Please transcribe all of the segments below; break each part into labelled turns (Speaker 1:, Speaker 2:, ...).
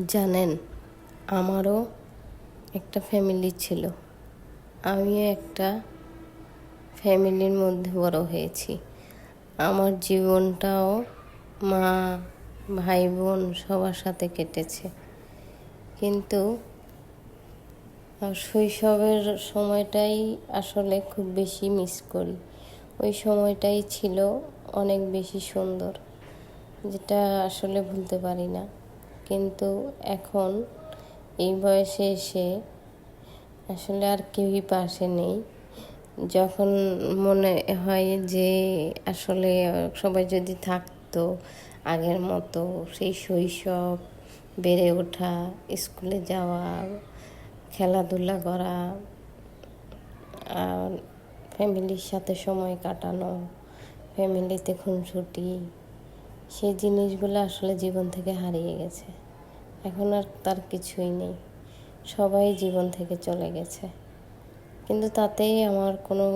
Speaker 1: জানেন, আমারও একটা ফ্যামিলি ছিল। আমিও একটা ফ্যামিলির মধ্যে বড় হয়েছি। আমার জীবনটাও মা, ভাই বোন সবার সাথে কেটেছে। কিন্তু শৈশবের সময়টাই আসলে খুব বেশি মিস করি। ওই সময়টাই ছিল অনেক বেশি সুন্দর, যেটা আসলে ভুলতে পারি না। কিন্তু এখন এই বয়সে এসে আসলে আর কেউই পাশে নেই। যখন মনে হয় যে আসলে সবাই যদি থাকতো আগের মতো, সেই শৈশব, বেড়ে ওঠা, স্কুলে যাওয়া, খেলাধুলা করা, আর ফ্যামিলির সাথে সময় কাটানো, ফ্যামিলিতে খুনসুটি, সেই জিনিসগুলো আসলে জীবন থেকে হারিয়ে গেছে। এখন আর তার কিছুই নেই, সবাই জীবন থেকে চলে গেছে। কিন্তু তাতেই আমার কোনো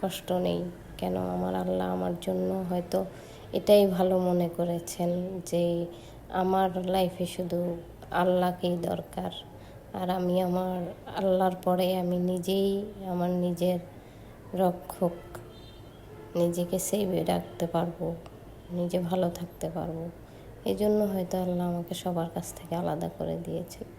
Speaker 1: কষ্ট নেই। কেন, আমার আল্লাহ আমার জন্য হয়তো এটাই ভালো মনে করেছেন যে আমার লাইফে শুধু আল্লাহকেই দরকার। আর আমি আমার আল্লাহর পরে আমি নিজেই আমার নিজের রক্ষক, নিজেকে সেভে রাখতে পারবো, নিজে ভালো থাকতে পারবো। এই জন্য হয়তো আল্লাহ আমাকে সবার কাছ থেকে আলাদা করে দিয়েছে।